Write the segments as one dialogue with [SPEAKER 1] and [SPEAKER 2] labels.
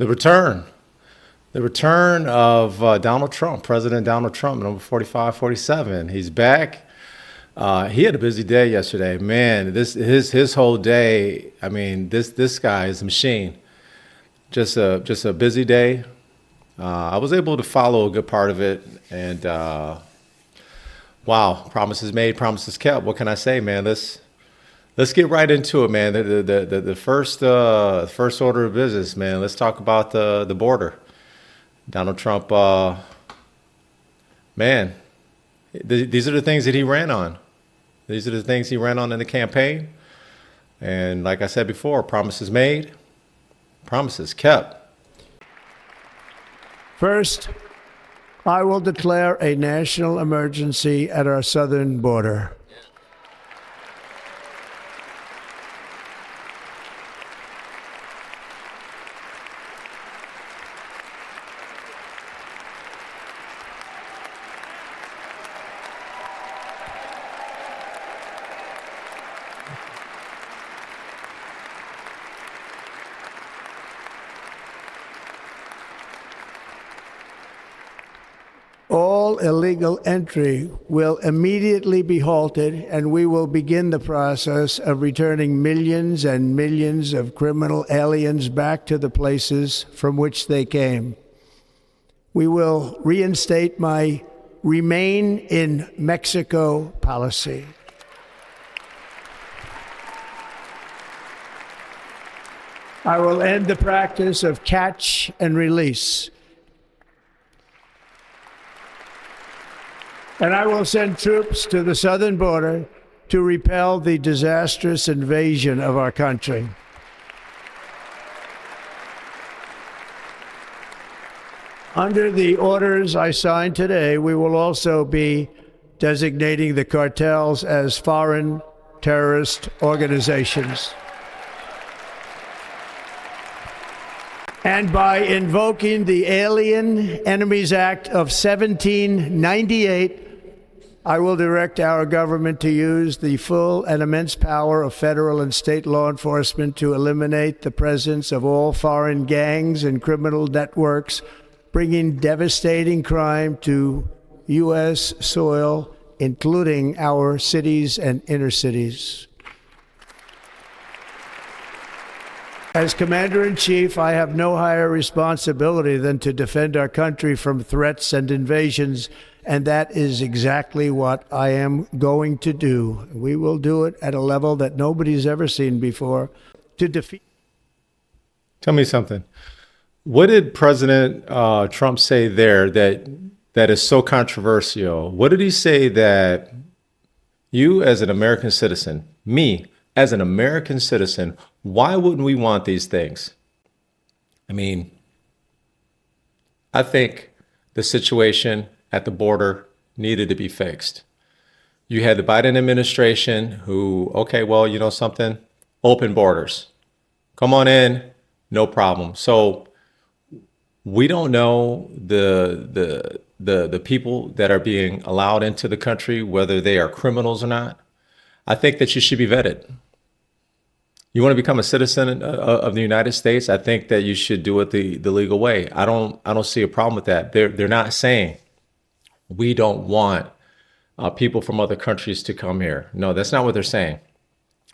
[SPEAKER 1] The return, the return of Donald Trump, President Donald Trump, number 45, 47. He's back. He had a busy day yesterday, man. His whole day. I mean, this guy is a machine. Just a busy day. I was able to follow a good part of it, and wow, promises made, promises kept. What can I say, man? Let's get right into it, man. The first order of business, man. Let's talk about the border. Donald Trump, man. These are the things that he ran on. These are the things he ran on in the campaign. And like I said before, promises made, promises kept.
[SPEAKER 2] First, I will declare a national emergency at our southern border. All illegal entry will immediately be halted, and we will begin the process of returning millions and millions of criminal aliens back to the places from which they came. We will reinstate my Remain in Mexico policy. I will end the practice of catch and release. And I will send troops to the southern border to repel the disastrous invasion of our country. Under the orders I signed today, we will also be designating the cartels as foreign terrorist organizations. And by invoking the Alien Enemies Act of 1798, I will direct our government to use the full and immense power of federal and state law enforcement to eliminate the presence of all foreign gangs and criminal networks, bringing devastating crime to U.S. soil, including our cities and inner cities. As Commander-in-Chief, I have no higher responsibility than to defend our country from threats and invasions, and that is exactly what I am going to do. We will do it at a level that nobody's ever seen before to defeat.
[SPEAKER 1] Tell me something. What did President Trump say there that is so controversial? What did he say that you as an American citizen, me as an American citizen, why wouldn't we want these things? I mean, I think the situation at the border needed to be fixed. You had the Biden administration who, okay, well, you know something, open borders. Come on in, no problem. So we don't know the people that are being allowed into the country, whether they are criminals or not. I think that you should be vetted. You want to become a citizen of the United States? I think that you should do it the legal way. I don't see a problem with that. They're not saying we don't want people from other countries to come here. No, that's not what they're saying.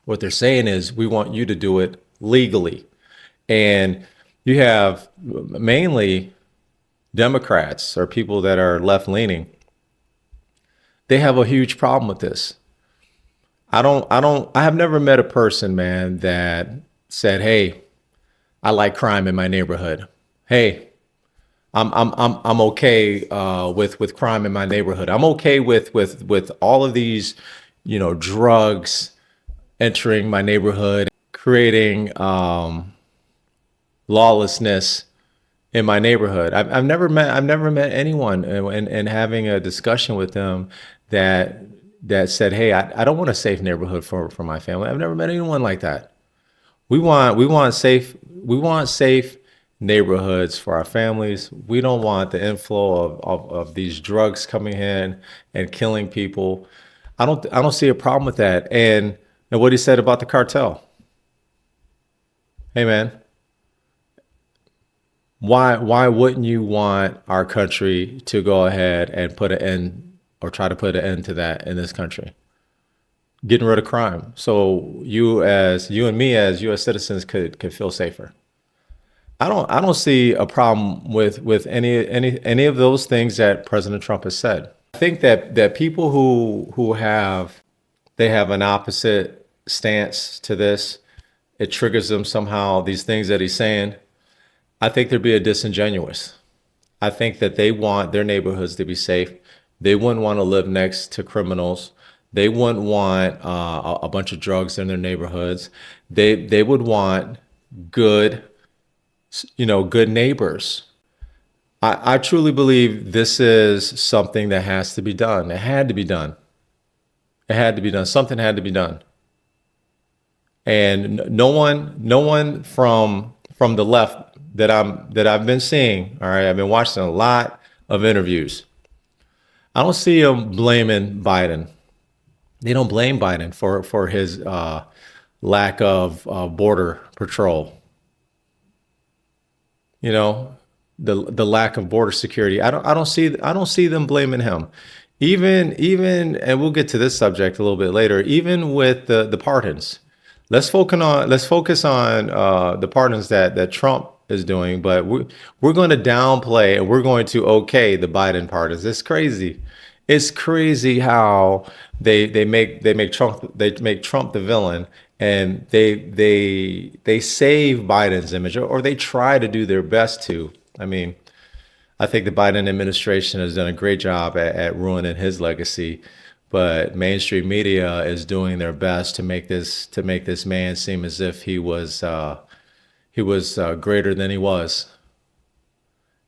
[SPEAKER 1] What they're saying is we want you to do it legally. And you have mainly Democrats or people that are left-leaning. They have a huge problem with this. I have never met a person, man, that said, "Hey, I like crime in my neighborhood. Hey, I'm okay with crime in my neighborhood. I'm okay with all of these, drugs entering my neighborhood, creating lawlessness in my neighborhood." I've never met anyone and having a discussion with them that said, "Hey, I don't want a safe neighborhood for my family." I've never met anyone like that. We want safe neighborhoods for our families. We don't want the inflow of these drugs coming in and killing people. I don't see a problem with that. And what he said about the cartel. Hey man, Why wouldn't you want our country to go ahead and put an end or try to put an end to that in this country? Getting rid of crime. So you and me as US citizens could feel safer. I don't see a problem with any of those things that President Trump has said. I think that people who have they have an opposite stance to this, it triggers them somehow, these things that he's saying. I think they're being disingenuous. I think that they want their neighborhoods to be safe. They wouldn't want to live next to criminals. They wouldn't want a bunch of drugs in their neighborhoods. They would want good, good neighbors. I truly believe this is something that has to be done. It had to be done. It had to be done. Something had to be done. And no one from the left that I've been seeing. All right, I've been watching a lot of interviews. I don't see them blaming Biden. They don't blame Biden for his lack of border patrol. You know, the lack of border security. I don't see them blaming him. Even and we'll get to this subject a little bit later. Even with the pardons, let's focus on the pardons that Trump is doing. But we're going to downplay and we're going to okay the Biden pardons. It's crazy. It's crazy how they make Trump the villain, and they save Biden's image, or they try to do their best to. I mean, I think the Biden administration has done a great job at ruining his legacy, but mainstream media is doing their best to make this man seem as if he was greater than he was,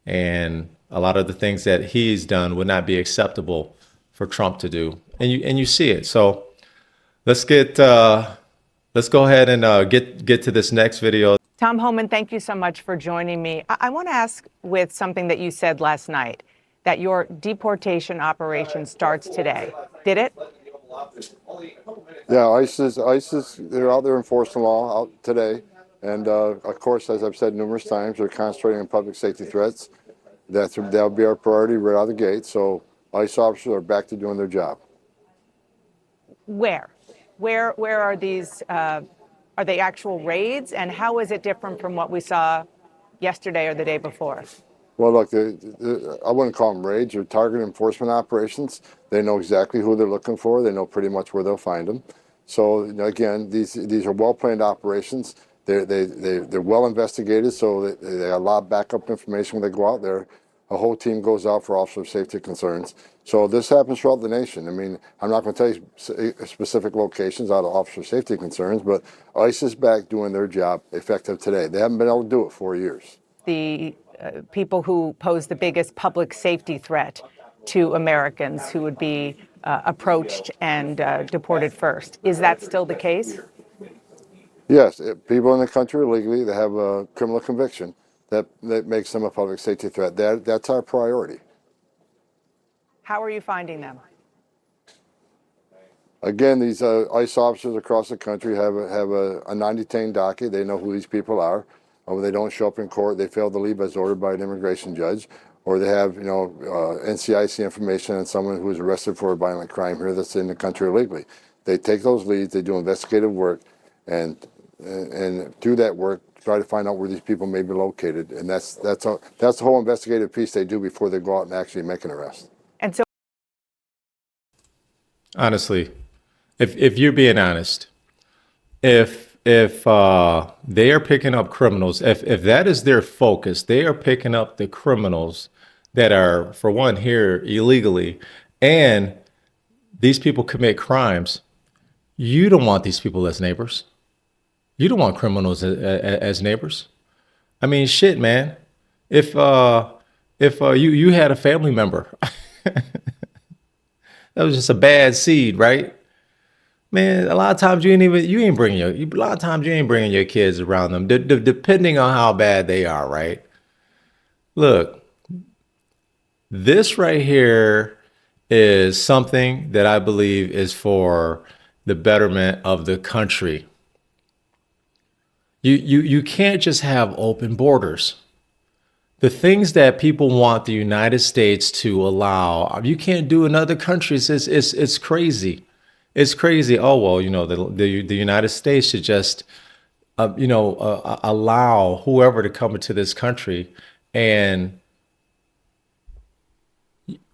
[SPEAKER 1] and a lot of the things that he's done would not be acceptable for Trump to do, and you see it. So let's go ahead and get to this next video.
[SPEAKER 3] Tom Homan, thank you so much for joining me. I want to ask with something that you said last night, that your deportation operation starts today. Did it?
[SPEAKER 4] Yeah, ISIS, they're out there enforcing law out today. And of course, as I've said numerous times, they're concentrating on public safety threats. That'll be our priority right out of the gate. So ICE officers are back to doing their job.
[SPEAKER 3] Where are these, are they actual raids? And how is it different from what we saw yesterday or the day before?
[SPEAKER 4] Well, look, I wouldn't call them raids. They're target enforcement operations. They know exactly who they're looking for. They know pretty much where they'll find them. So, again, these are well-planned operations. They're well investigated, so they have a lot of backup information when they go out there. A whole team goes out for officer safety concerns. So this happens throughout the nation. I mean, I'm not going to tell you specific locations out of officer safety concerns, but ICE is back doing their job effective today. They haven't been able to do it 4 years.
[SPEAKER 3] The people who pose the biggest public safety threat to Americans who would be approached and deported first. Is that still the case?
[SPEAKER 4] Yes, people in the country illegally that have a criminal conviction that makes them a public safety threat. That's our priority.
[SPEAKER 3] How are you finding them?
[SPEAKER 4] Again, these ICE officers across the country have a non-detained docket. They know who these people are. When they don't show up in court, they fail to leave as ordered by an immigration judge, or they have NCIC information on someone who was arrested for a violent crime here that's in the country illegally. They take those leads, they do investigative work, and through that work, try to find out where these people may be located, and that's the whole investigative piece they do before they go out and actually make an arrest.
[SPEAKER 3] And so,
[SPEAKER 1] Honestly, if you're being honest, if they are picking up criminals, if that is their focus, they are picking up the criminals that are, for one, here illegally, and these people commit crimes. You don't want these people as neighbors. You don't want criminals as neighbors. I mean, shit, man. If you had a family member that was just a bad seed, right? Man, a lot of times you ain't bringing your kids around them, depending on how bad they are, right? Look, this right here is something that I believe is for the betterment of the country. You can't just have open borders. The things that people want the United States to allow, you can't do in other countries. It's crazy. It's crazy. Oh, well, the United States should just, allow whoever to come into this country, and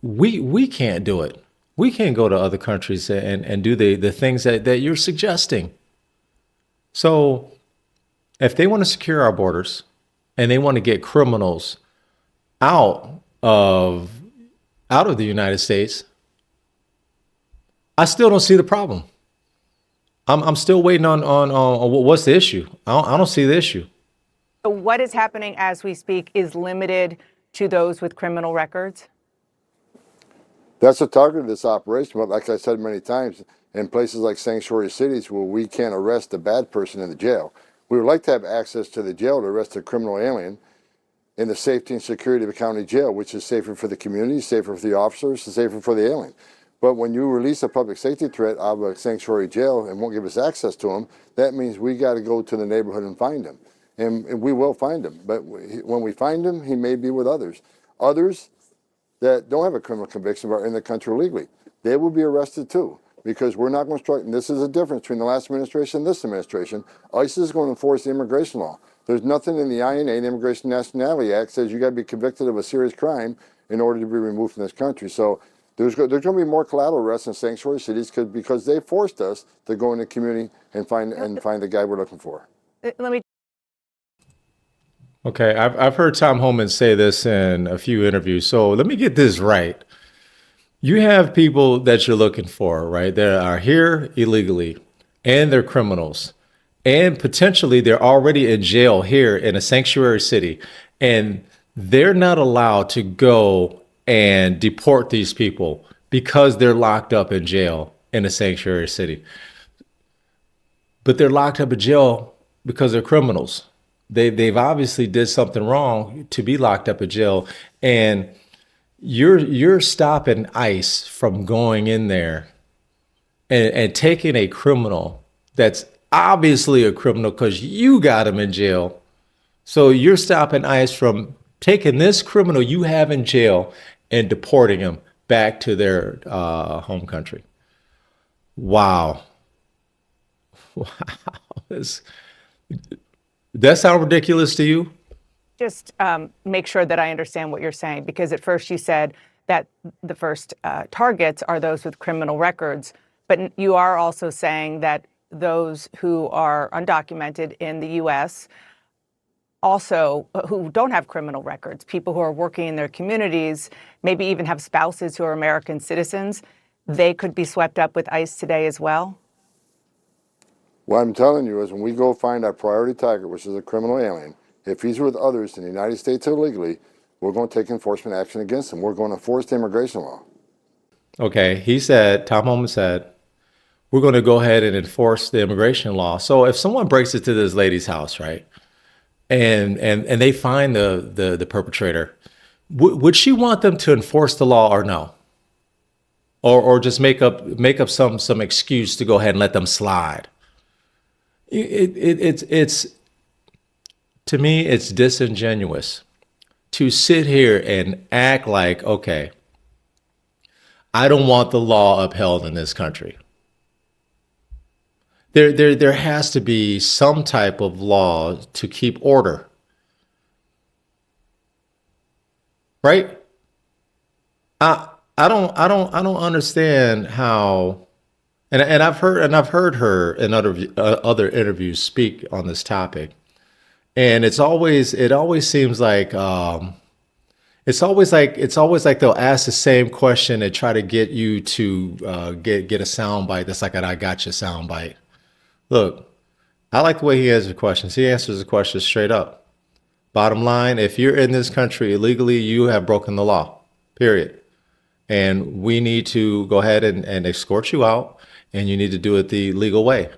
[SPEAKER 1] we can't do it. We can't go to other countries and do the things that you're suggesting. So if they want to secure our borders and they want to get criminals out of the United States, I still don't see the problem. I'm still waiting on what's the issue. I don't see the issue.
[SPEAKER 3] So what is happening as we speak is limited to those with criminal records?
[SPEAKER 4] That's the target of this operation. But like I said many times, in places like sanctuary cities where we can't arrest a bad person in the jail, we would like to have access to the jail to arrest a criminal alien in the safety and security of a county jail, which is safer for the community, safer for the officers, and safer for the alien. But when you release a public safety threat out of a sanctuary jail and won't give us access to him, that means we got to go to the neighborhood and find him. And we will find him. But when we find him, he may be with others. Others that don't have a criminal conviction but are in the country illegally, they will be arrested too, because we're not going to strike. And this is the difference between the last administration and this administration. ICE is going to enforce the immigration law. There's nothing in the INA, the Immigration Nationality Act, says you got to be convicted of a serious crime in order to be removed from this country. So there's going to be more collateral arrests in sanctuary cities because they forced us to go in the community and find the guy we're looking for.
[SPEAKER 3] Let me.
[SPEAKER 1] Okay, I've heard Tom Homan say this in a few interviews. So let me get this right. You have people that you're looking for, right? That are here illegally, and they're criminals, and potentially they're already in jail here in a sanctuary city, and they're not allowed to go and deport these people because they're locked up in jail in a sanctuary city. But they're locked up in jail because they're criminals. They've obviously did something wrong to be locked up in jail, and you're stopping ICE from going in there and taking a criminal that's obviously a criminal because you got him in jail. So you're stopping ICE from taking this criminal you have in jail and deporting him back to their home country. Wow. Wow. That sound ridiculous to you?
[SPEAKER 3] Just make sure that I understand what you're saying, because at first you said that the first targets are those with criminal records, but you are also saying that those who are undocumented in the U.S., also who don't have criminal records, people who are working in their communities, maybe even have spouses who are American citizens, they could be swept up with ICE today as well?
[SPEAKER 4] What I'm telling you is when we go find our priority target, which is a criminal alien, if he's with others in the United States illegally, we're going to take enforcement action against him. We're going to enforce the immigration law.
[SPEAKER 1] Okay, Tom Homan said, we're going to go ahead and enforce the immigration law. So if someone breaks into this lady's house, right, and they find the perpetrator, would she want them to enforce the law or no? Or just make up some excuse to go ahead and let them slide? It's to me, it's disingenuous to sit here and act like, okay, I don't want the law upheld in this country. There has to be some type of law to keep order, right? I don't understand how. And I've heard her in other interviews speak on this topic, and it always seems like it's always like they'll ask the same question and try to get you to get a sound bite that's like an "I got you" sound bite. Look, I like the way he answers questions. He answers the question straight up. Bottom line: if you're in this country illegally, you have broken the law. Period. And we need to go ahead and escort you out. And you need to do it the legal way.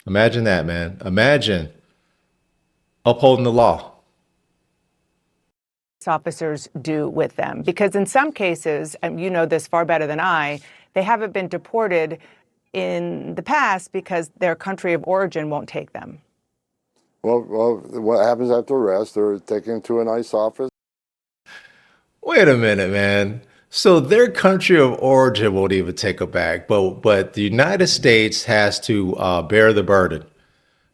[SPEAKER 1] Imagine that, man. Imagine upholding the law.
[SPEAKER 3] Officers do with them, because in some cases, and you know this far better than I, they haven't been deported in the past because their country of origin won't take them.
[SPEAKER 4] Well, what happens after arrest? They're taken to an ICE office.
[SPEAKER 1] Wait a minute, man. So their country of origin won't even take them back, but the United States has to bear the burden.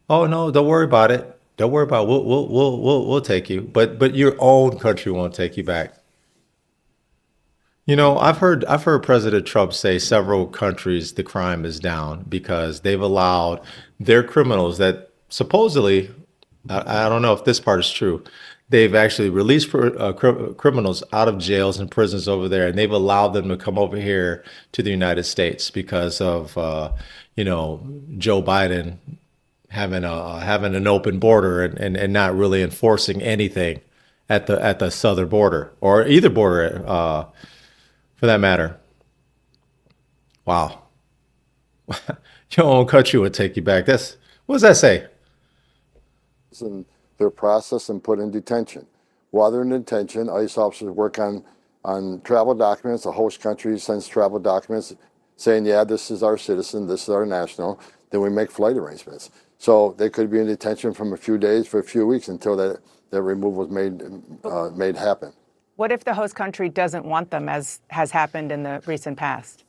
[SPEAKER 1] Oh no, don't worry about it. Don't worry about it. We'll take you, but your own country won't take you back. You know, I've heard President Trump say several countries the crime is down because they've allowed their criminals that supposedly, I don't know if this part is true, they've actually released criminals out of jails and prisons over there, and they've allowed them to come over here to the United States because of Joe Biden having an open border and not really enforcing anything at the southern border or either border for that matter. Wow. Your own country would take you back. What does that say?
[SPEAKER 4] And they're processed and put in detention. While they're in detention, ICE officers work on travel documents. The host country sends travel documents saying, yeah, this is our citizen, this is our national. Then we make flight arrangements. So they could be in detention from a few days for a few weeks until that removal was made happen.
[SPEAKER 3] What if the host country doesn't want them, as has happened in the recent past?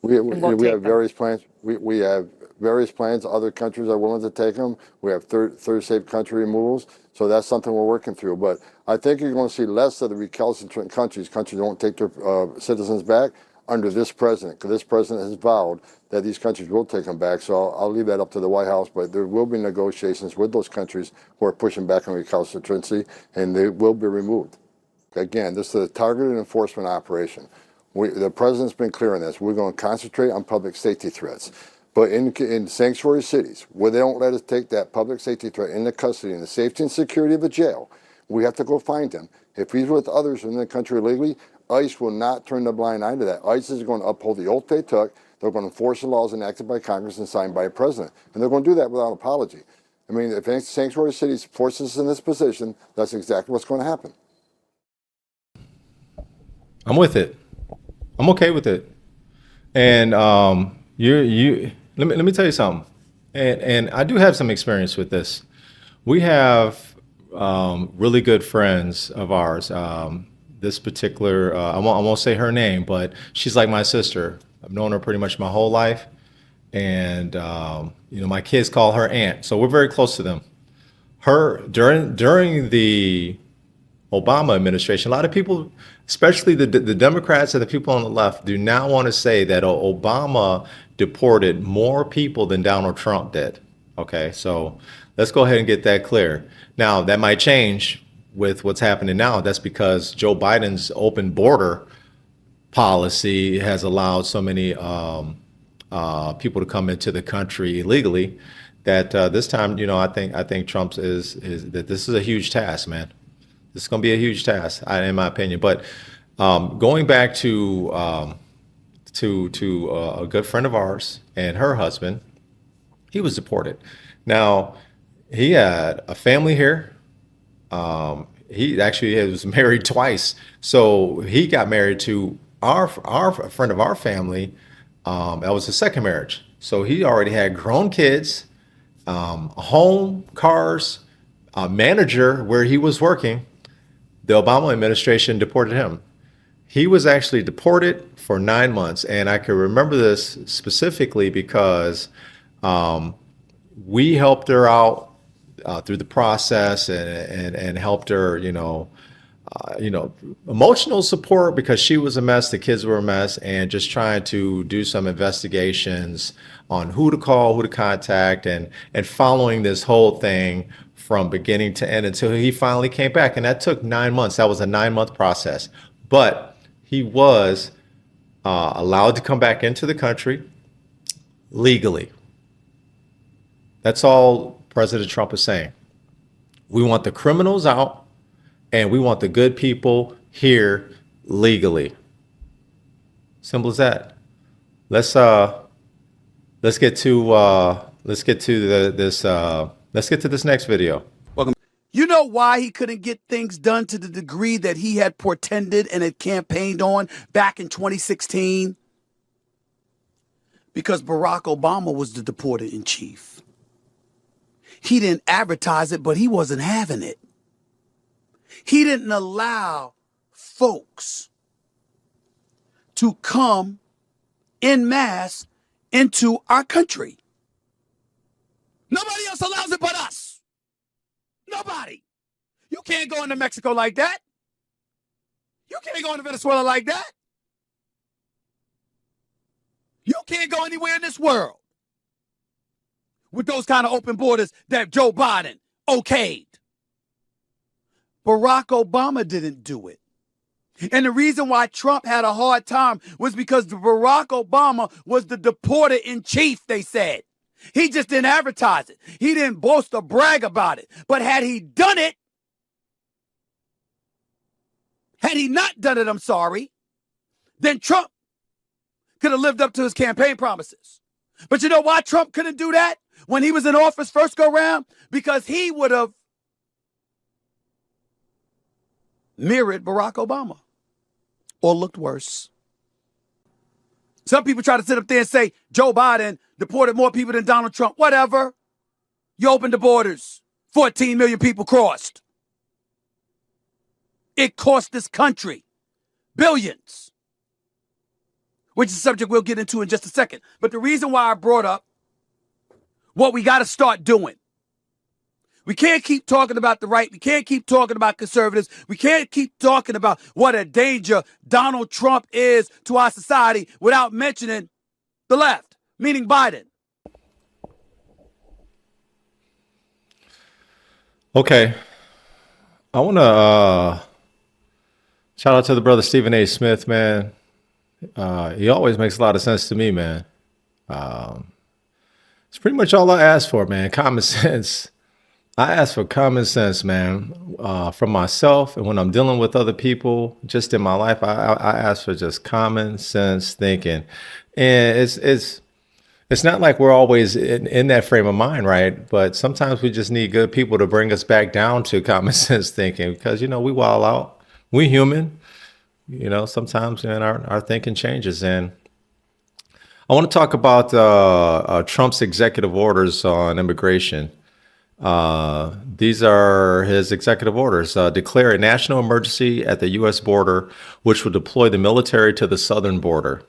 [SPEAKER 4] We have various plans. We have various plans. Other countries are willing to take them. We have third safe country removals. So that's something we're working through. But I think you're going to see less of the recalcitrant countries that won't take their citizens back under this president, because this president has vowed that these countries will take them back. So I'll leave that up to the White House. But there will be negotiations with those countries who are pushing back on recalcitrancy, and they will be removed. Again, this is a targeted enforcement operation. The president's been clear on this. We're going to concentrate on public safety threats. But in sanctuary cities, where they don't let us take that public safety threat into custody and the safety and security of a jail, we have to go find him. If he's with others in the country illegally, ICE will not turn the blind eye to that. ICE is going to uphold the oath they took. They're going to enforce the laws enacted by Congress and signed by a president. And they're going to do that without apology. I mean, if any sanctuary cities force us in this position, that's exactly what's going to happen.
[SPEAKER 1] I'm with it. I'm okay with it. And let me tell you something. And I do have some experience with this. We have really good friends of ours. This particular, I won't say her name, but she's like my sister. I've known her pretty much my whole life. And my kids call her aunt. So we're very close to them. During the Obama administration, a lot of people, especially the Democrats and the people on the left, do not want to say that Obama deported more people than Donald Trump did. Okay, so let's go ahead and get that clear. Now, that might change with what's happening now. That's because Joe Biden's open border policy has allowed so many people to come into the country illegally that this time, I think Trump's is that this is a huge task, man. This is going to be a huge task, in my opinion. But going back to a good friend of ours and her husband, he was deported. Now, he had a family here. He actually was married twice. So he got married to our friend of our family. That was his second marriage. So he already had grown kids, a home, cars, a manager where he was working. The Obama administration deported him. He was actually deported for 9 months. And I can remember this specifically because we helped her out through the process and helped her, emotional support because she was a mess, the kids were a mess, and just trying to do some investigations on who to call, who to contact, and following this whole thing from beginning to end until he finally came back. And that took 9 months. That was a 9-month process. But he was allowed to come back into the country legally. That's all President Trump is saying. We want the criminals out and we want the good people here legally. Simple as that. Let's get to this next video.
[SPEAKER 5] You know why he couldn't get things done to the degree that he had portended and had campaigned on back in 2016? Because Barack Obama was the deporter in chief. He didn't advertise it, but he wasn't having it. He didn't allow folks to come en masse into our country. Nobody else allows it but us. Nobody. You can't go into Mexico like that. You can't go into Venezuela like that. You can't go anywhere in this world with those kind of open borders that Joe Biden okayed. Barack Obama didn't do it. And the reason why Trump had a hard time was because Barack Obama was the deporter in chief, they said. He just didn't advertise it. He didn't boast or brag about it. But had he done it, had he not done it, I'm sorry, then Trump could have lived up to his campaign promises. But you know why Trump couldn't do that when he was in office first go round? Because he would have mirrored Barack Obama or looked worse. Some people try to sit up there and say Joe Biden deported more people than Donald Trump. Whatever. You opened the borders. 14 million people crossed. It cost this country billions, which is a subject we'll get into in just a second. But the reason why I brought up what we got to start doing, we can't keep talking about the right. We can't keep talking about conservatives. We can't keep talking about what a danger Donald Trump is to our society without mentioning the left, meaning Biden.
[SPEAKER 1] Okay. I want to shout out to the brother Stephen A. Smith, man. He always makes a lot of sense to me, man. It's pretty much all I ask for, man. Common sense. I ask for common sense, man, from myself. And when I'm dealing with other people, just in my life, I ask for just common sense thinking. And it's not like we're always in that frame of mind, right? But sometimes we just need good people to bring us back down to common sense thinking because, we wild out. We human. Sometimes our thinking changes. And I want to talk about Trump's executive orders on immigration. These are his executive orders. Declare a national emergency at the U.S. border, which will deploy the military to the southern border.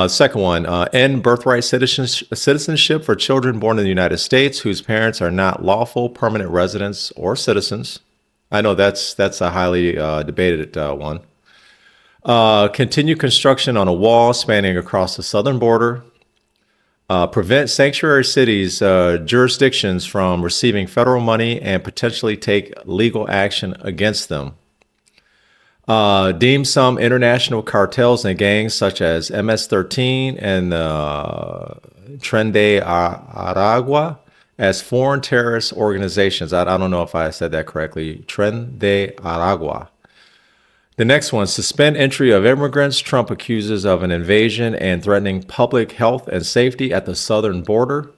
[SPEAKER 1] Second one, end birthright citizenship for children born in the United States whose parents are not lawful permanent residents or citizens. I know that's a highly debated one. Continue construction on a wall spanning across the southern border. Prevent sanctuary cities' jurisdictions from receiving federal money and potentially take legal action against them. Deem some international cartels and gangs such as MS-13 and Tren de Aragua as foreign terrorist organizations. I don't know if I said that correctly. Tren de Aragua. The next one, suspend entry of immigrants Trump accuses of an invasion and threatening public health and safety at the southern border.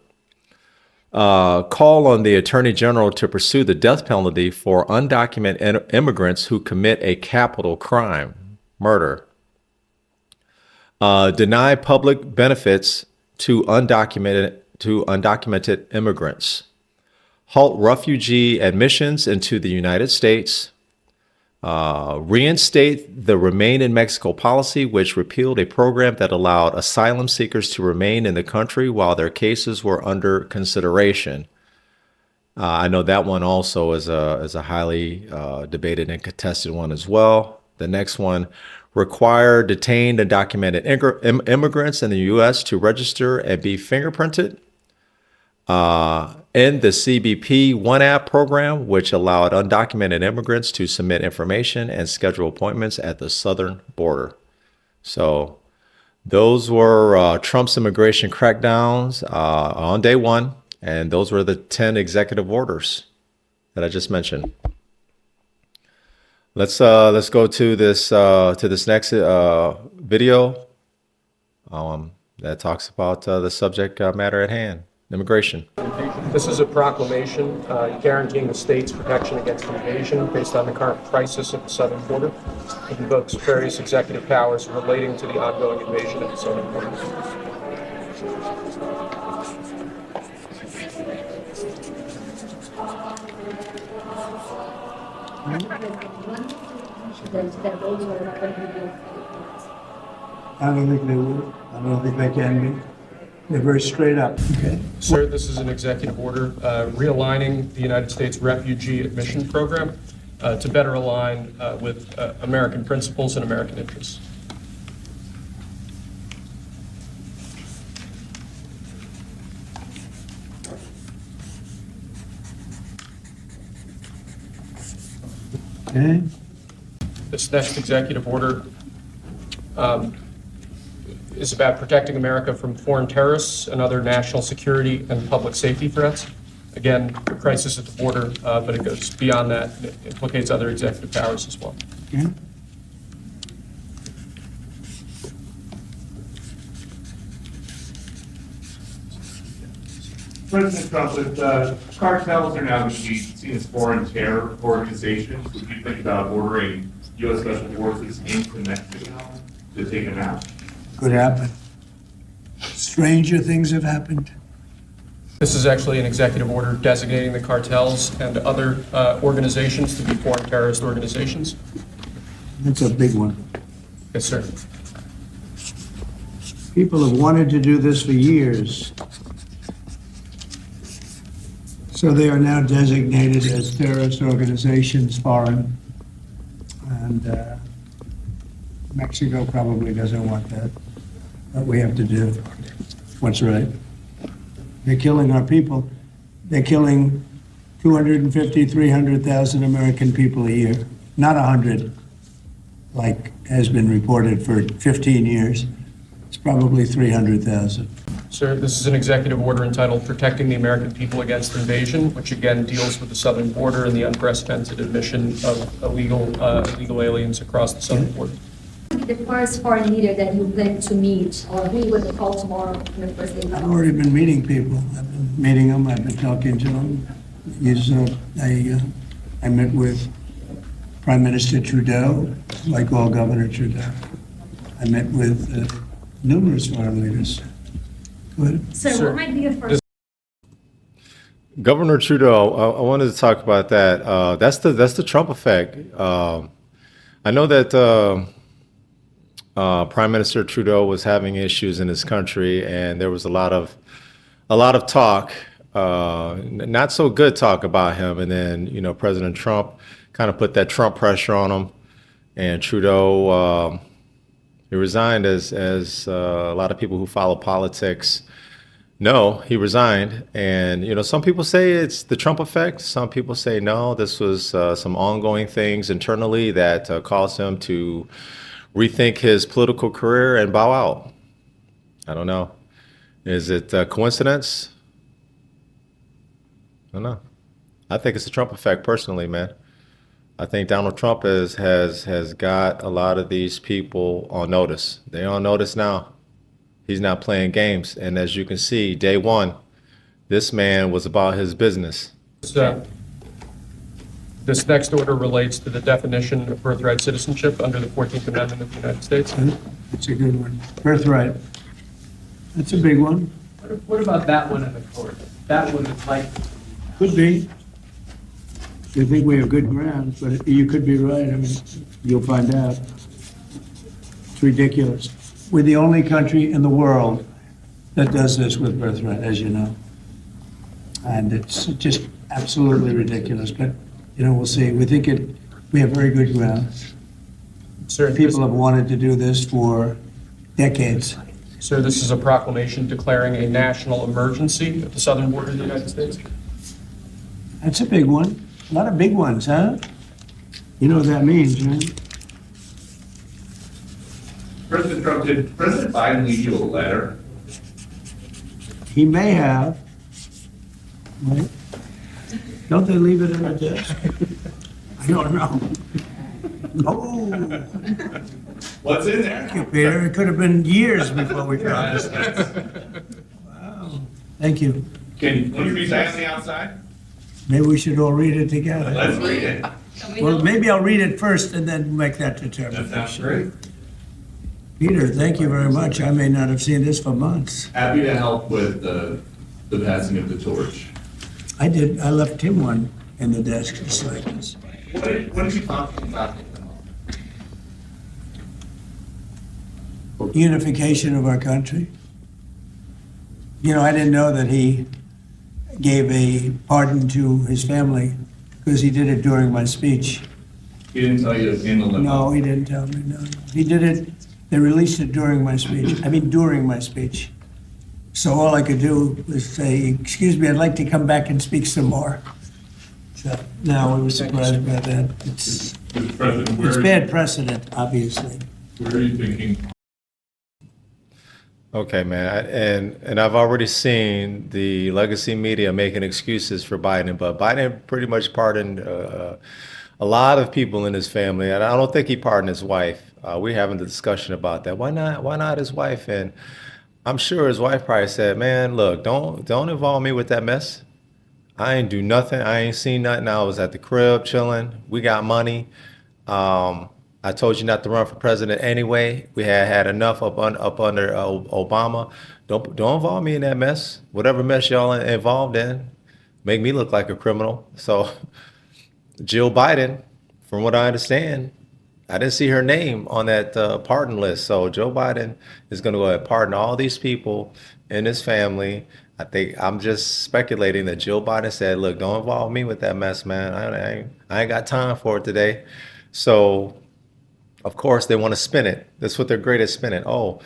[SPEAKER 1] Call on the Attorney General to pursue the death penalty for undocumented immigrants who commit a capital crime, murder. Deny public benefits to undocumented immigrants. Halt refugee admissions into the United States. Reinstate the Remain in Mexico policy, which repealed a program that allowed asylum seekers to remain in the country while their cases were under consideration. I know that one also is a highly debated and contested one as well. The next one, require detained and documented immigrants in the U.S. to register and be fingerprinted. End the CBP One App program, which allowed undocumented immigrants to submit information and schedule appointments at the southern border. So those were Trump's immigration crackdowns on day one, and those were the 10 executive orders that I just mentioned. Let's go to this next video that talks about the subject matter at hand. Immigration.
[SPEAKER 6] This is a proclamation guaranteeing the state's protection against invasion based on the current crisis at the southern border. It invokes various executive powers relating to the ongoing invasion at the southern border.
[SPEAKER 2] I don't think they will. I don't think they can be. They're very straight up. Okay.
[SPEAKER 6] Sir, this is an executive order realigning the United States refugee admission program to better align with American principles and American interests.
[SPEAKER 2] Okay.
[SPEAKER 6] This next executive order is about protecting America from foreign terrorists and other national security and public safety threats. Again, a crisis at the border, but it goes beyond that. It implicates other executive powers as well.
[SPEAKER 2] Okay.
[SPEAKER 7] President Trump, if cartels are now going to be seen as foreign terror organizations, would you think about ordering U.S. Special Forces into Mexico to take them out?
[SPEAKER 2] Could happen. Stranger things have happened.
[SPEAKER 6] This is actually an executive order designating the cartels and other organizations to be foreign terrorist organizations.
[SPEAKER 2] That's a big one.
[SPEAKER 6] Yes, sir.
[SPEAKER 2] People have wanted to do this for years. So they are now designated as terrorist organizations, foreign. And Mexico probably doesn't want that. But we have to do what's right. They're killing our people. They're killing 250, 300,000 American people a year. Not 100, like has been reported for 15 years. It's probably 300,000.
[SPEAKER 6] Sir, this is an executive order entitled Protecting the American People Against Invasion, which again deals with the southern border and the unprecedented admission of illegal aliens across the southern border.
[SPEAKER 8] The first foreign leader that you plan to meet or meet with the call tomorrow on the first day?
[SPEAKER 2] I've already been meeting people. I've been meeting them. I've been talking to them. I met with Prime Minister Trudeau, like all Governor Trudeau. I met with numerous foreign leaders. Go ahead.
[SPEAKER 8] Sir, what might be the first?
[SPEAKER 1] Governor Trudeau, I wanted to talk about that. That's the Trump effect. I know that Prime Minister Trudeau was having issues in his country, and there was a lot of talk, not so good talk about him. And then President Trump kind of put that Trump pressure on him, and Trudeau he resigned, as a lot of people who follow politics know. He resigned, and some people say it's the Trump effect. Some people say no, this was some ongoing things internally that caused him to rethink his political career and bow out. I don't know. Is it a coincidence? I don't know. I think it's the Trump effect personally, man. I think Donald Trump has got a lot of these people on notice. They're on notice now. He's not playing games. And as you can see, day one, this man was about his business.
[SPEAKER 6] This next order relates to the definition of birthright citizenship under the 14th Amendment of the United States.
[SPEAKER 2] That's a good one. Birthright. That's a big one.
[SPEAKER 9] What about that one in the court? That one is like.
[SPEAKER 2] Could be. I think we have good grounds, but you could be right. I mean, you'll find out. It's ridiculous. We're the only country in the world that does this with birthright, as you know. And it's just absolutely ridiculous. But, we'll see. We have very good grounds.
[SPEAKER 6] Sir,
[SPEAKER 2] People have wanted to do this for decades.
[SPEAKER 6] Sir, this is a proclamation declaring a national emergency at the southern border of the United States.
[SPEAKER 2] That's a big one. A lot of big ones, huh? You know what that means, right?
[SPEAKER 7] President Trump, did President Biden leave you a letter?
[SPEAKER 2] He may have. Right? Don't they leave it on the desk? I don't know. Oh,
[SPEAKER 7] What's in there?
[SPEAKER 2] thank you, Peter. It could have been years before we found this. Wow. Thank you.
[SPEAKER 7] Can you read that on the outside?
[SPEAKER 2] Maybe we should all read it together.
[SPEAKER 7] Let's read it.
[SPEAKER 2] Well, maybe I'll read it first and then make that
[SPEAKER 7] That
[SPEAKER 2] determination.
[SPEAKER 7] sounds great.
[SPEAKER 2] Peter, thank you very much. I may not have seen this for months.
[SPEAKER 7] Happy to help with the passing of the torch.
[SPEAKER 2] I did. I left him one in the desk just like this.
[SPEAKER 7] What are you talking about?
[SPEAKER 2] Unification of our country. You know, I didn't know that he gave a pardon to his family because he did it during my speech.
[SPEAKER 7] He didn't tell you in the limo?
[SPEAKER 2] No, he didn't tell me, no. He did it, they released it during my speech. I mean, during my speech. So all I could do was say, excuse me, I'd like to come back and speak some more. So, no, I was surprised by that. It's
[SPEAKER 7] Mr. President,
[SPEAKER 2] it's bad precedent, obviously.
[SPEAKER 7] where are you thinking?
[SPEAKER 1] Okay, man. And I've already seen the legacy media making excuses for Biden, but Biden pretty much pardoned a lot of people in his family. And I don't think he pardoned his wife. We're having the discussion about that. Why not? Why not his wife? And I'm sure his wife probably said, "Man, look, don't involve me with that mess. I ain't do nothing. I ain't seen nothing. I was at the crib chilling. We got money. I told you not to run for president anyway. We had enough up under Obama. Don't involve me in that mess. Whatever mess y'all involved in, make me look like a criminal." So Jill Biden, from what I understand, I didn't see her name on that pardon list. So Joe Biden is going to go ahead and pardon all these people in his family. I think I'm just speculating that Joe Biden said, "Look, don't involve me with that mess, man. I ain't got time for it today." So, of course, they want to spin it. That's what they're great at spinning. Oh,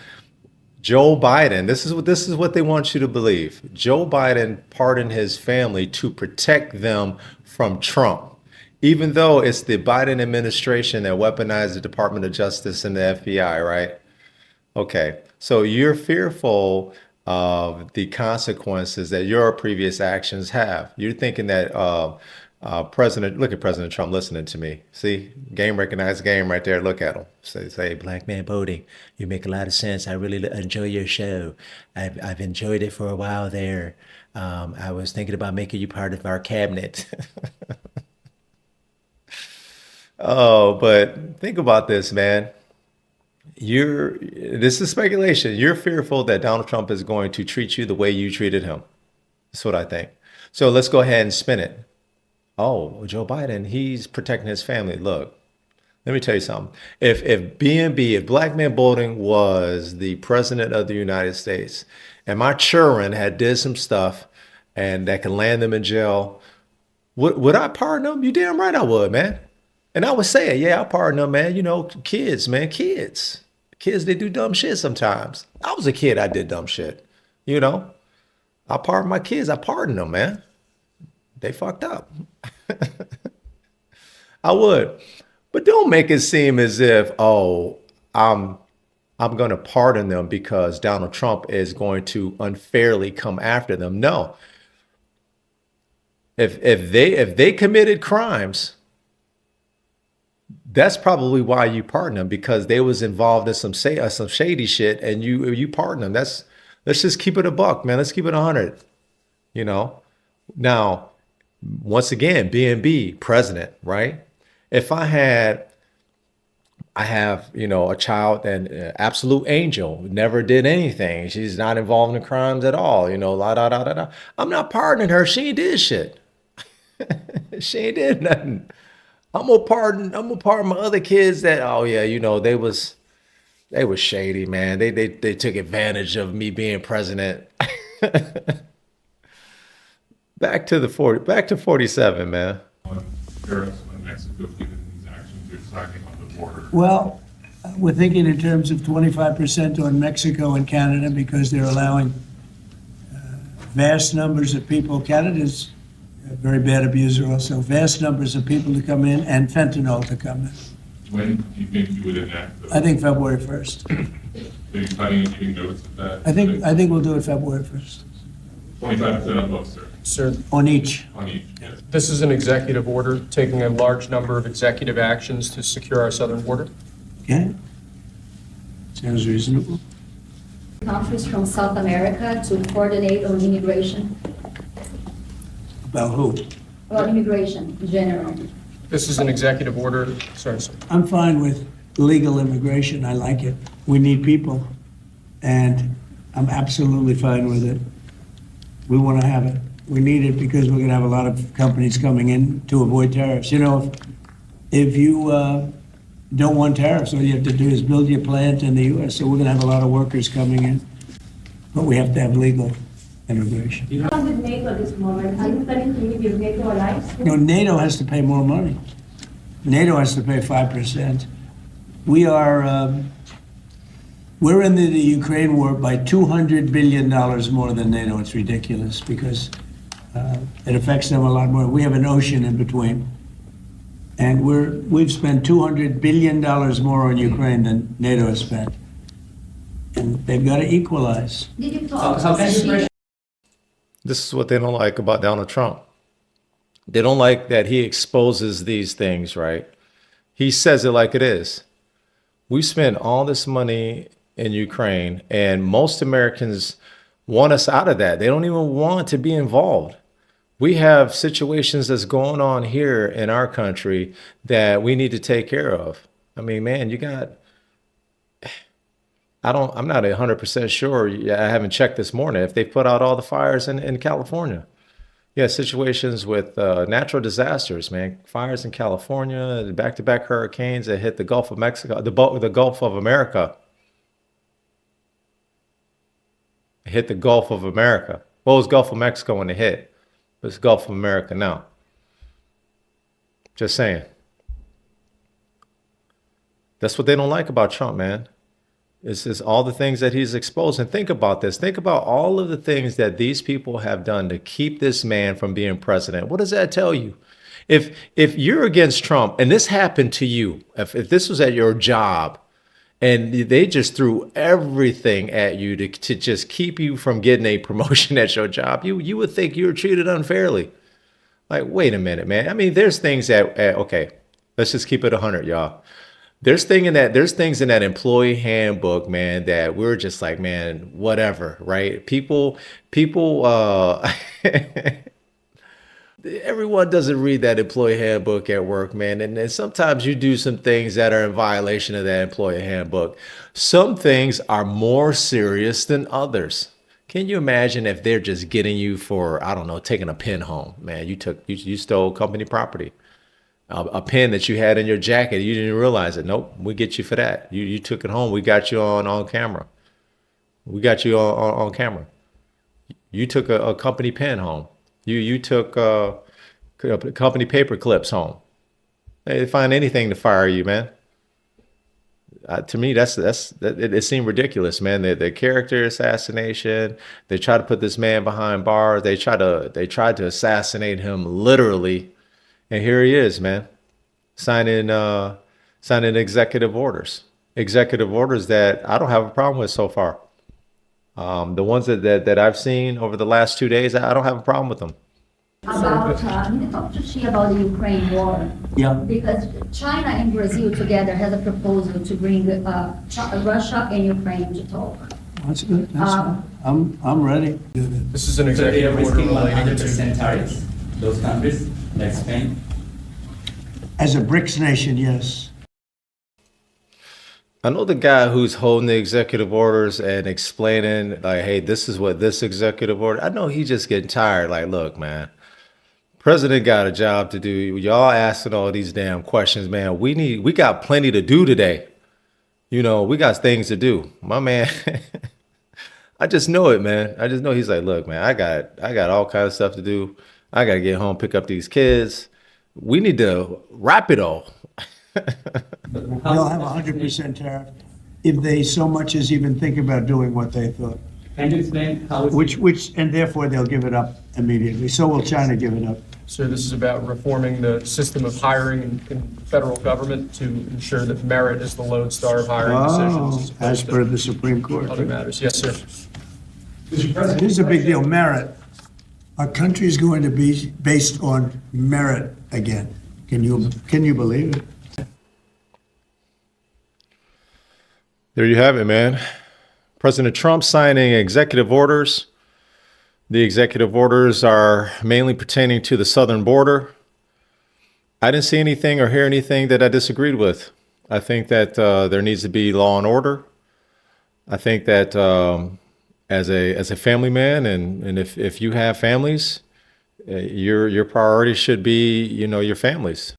[SPEAKER 1] Joe Biden. This is what they want you to believe. Joe Biden pardoned his family to protect them from Trump, even though it's the Biden administration that weaponized the Department of Justice and the FBI, right? Okay, so you're fearful of the consequences that your previous actions have. You're thinking that look at President Trump listening to me. See, game recognized game right there. Look at him. Say, "Black man voting. You make a lot of sense. I really enjoy your show. I've enjoyed it for a while there. I was thinking about making you part of our cabinet." Oh, but think about this, man. This is speculation. You're fearful that Donald Trump is going to treat you the way you treated him. That's what I think. So let's go ahead and spin it. Oh, Joe Biden, he's protecting his family. Look, let me tell you something. If black man voting was the president of the United States and my children had did some stuff and that could land them in jail, would I pardon them? You damn right I would, man. And I would say, yeah, I pardon them, man. You know, kids, man, kids. Kids, they do dumb shit sometimes. I was a kid, I did dumb shit. You know, I pardon my kids. I pardon them, man. They fucked up. I would. But don't make it seem as if, oh, I'm going to pardon them because Donald Trump is going to unfairly come after them. No. If they committed crimes, that's probably why you pardon them, because they was involved in some shady shit, and you pardon them. Let's just keep it a buck, man. Let's keep it 100. You know. Now, once again, B&B president, right? If I have, you know, a child and absolute angel, never did anything. She's not involved in crimes at all. You know, la da da da da. I'm not pardoning her. She ain't did shit. She ain't did nothing. I'm gonna pardon my other kids that, oh yeah, you know, they was shady, man. They took advantage of me being president. Back to 47, man.
[SPEAKER 7] Tariffs on Mexico, given these actions you're citing on the border.
[SPEAKER 2] Well, we're thinking in terms of 25% on Mexico and Canada because they're allowing vast numbers of people. Canada's a very bad abuser also. Vast numbers of people to come in and fentanyl to come in.
[SPEAKER 7] When do you think you would enact those?
[SPEAKER 2] I think February 1st.
[SPEAKER 7] Are you planning on giving notice of that?
[SPEAKER 2] I think we'll do it February 1st.
[SPEAKER 7] 25% on both, sir.
[SPEAKER 6] Sir,
[SPEAKER 2] On each.
[SPEAKER 7] On each, yes.
[SPEAKER 6] this is an executive order taking a large number of executive actions to secure our southern border.
[SPEAKER 2] Okay? Sounds reasonable.
[SPEAKER 8] Countries from South America to coordinate on immigration,
[SPEAKER 2] About who?
[SPEAKER 8] about immigration in general.
[SPEAKER 6] This is an executive order. Sorry, sir.
[SPEAKER 2] I'm fine with legal immigration. I like it. We need people. And I'm absolutely fine with it. We want to have it. We need it because we're going to have a lot of companies coming in to avoid tariffs. You know, if you don't want tariffs, all you have to do is build your plant in the U.S. So we're going to have a lot of workers coming in, but we have to have legal immigration.
[SPEAKER 8] With NATO at this moment, are you planning to leave your NATO alliance?
[SPEAKER 2] No, NATO has to pay more money. NATO has to pay 5%. We are, we're in the Ukraine war by $200 billion more than NATO. It's ridiculous because it affects them a lot more. We have an ocean in between. And we've spent $200 billion more on Ukraine than NATO has spent. And they've got to equalize.
[SPEAKER 8] Did you talk
[SPEAKER 9] How can you
[SPEAKER 8] to
[SPEAKER 9] pressure
[SPEAKER 1] This is what they don't like about Donald Trump. They don't like that he exposes these things, right? He says it like it is. We spent all this money in Ukraine, and most Americans want us out of that. They don't even want to be involved. We have situations that's going on here in our country that we need to take care of. I mean, man, I'm not 100% sure. I haven't checked this morning if they put out all the fires in California. Yeah, situations with natural disasters, man. Fires in California, back-to-back hurricanes that hit the Gulf of Mexico, the Gulf of America. It hit the Gulf of America. Well, it was Gulf of Mexico when it hit, but it's Gulf of America now. Just saying. That's what they don't like about Trump, man. It's just all the things that he's exposed. And think about this. Think about all of the things that these people have done to keep this man from being president. What does that tell you? If you're against Trump and this happened to you, if this was at your job and they just threw everything at you to just keep you from getting a promotion at your job, you would think you were treated unfairly. Like, wait a minute, man. I mean, there's things okay, let's just keep it 100, y'all. There's things in that employee handbook, man, that we're just like, man, whatever, right? People, everyone doesn't read that employee handbook at work, man. And sometimes you do some things that are in violation of that employee handbook. Some things are more serious than others. Can you imagine if they're just getting you for, I don't know, taking a pen home, man? You stole company property. A pen that you had in your jacket, you didn't realize it. Nope, we get you for that. You took it home. We got you on camera. We got you on camera. You took a company pen home. You took company paper clips home. They find anything to fire you, man. To me, it seemed ridiculous, man. The character assassination. They tried to put this man behind bars. They tried to assassinate him literally. And here he is, man, signing executive orders that I don't have a problem with so far. The ones that I've seen over the last 2 days, I don't have a problem with them.
[SPEAKER 8] About, you talked to Xi about the Ukraine war.
[SPEAKER 2] Yeah.
[SPEAKER 8] Because China and Brazil together has a proposal to bring Russia and Ukraine to talk.
[SPEAKER 2] That's good. That's good. I'm ready.
[SPEAKER 6] This is an
[SPEAKER 9] So they are
[SPEAKER 6] executive order
[SPEAKER 9] risking
[SPEAKER 6] relating
[SPEAKER 9] 100%
[SPEAKER 6] to.
[SPEAKER 9] tariffs, those countries, like Spain.
[SPEAKER 2] As a BRICS nation, yes.
[SPEAKER 1] I know the guy who's holding the executive orders and explaining like, hey, this is what this executive order. I know he's just getting tired. Like, look, man, president got a job to do. Y'all asking all these damn questions, man. We got plenty to do today. You know, we got things to do. My man, I just know it, man. I just know he's like, look, man, I got all kinds of stuff to do. I got to get home, pick up these kids. We need to wrap it all.
[SPEAKER 2] They'll have 100% tariff if they so much as even think about doing what they thought.
[SPEAKER 9] Can you explain how it's
[SPEAKER 2] Which, and therefore they'll give it up immediately. So will China give it up.
[SPEAKER 6] So this is about reforming the system of hiring in federal government to ensure that merit is the lodestar of hiring decisions.
[SPEAKER 2] Oh, as
[SPEAKER 6] opposed
[SPEAKER 2] per
[SPEAKER 6] to
[SPEAKER 2] the Supreme Court.
[SPEAKER 6] Other matters. Yes, sir.
[SPEAKER 2] Here's a big deal, merit. Our country is going to be based on merit again. Can you believe it?
[SPEAKER 1] There you have it, man. President Trump signing executive orders. The executive orders are mainly pertaining to the southern border. I didn't see anything or hear anything that I disagreed with. I think that there needs to be law and order. I think that as a family man, and if you have families, your priority should be, you know, your families.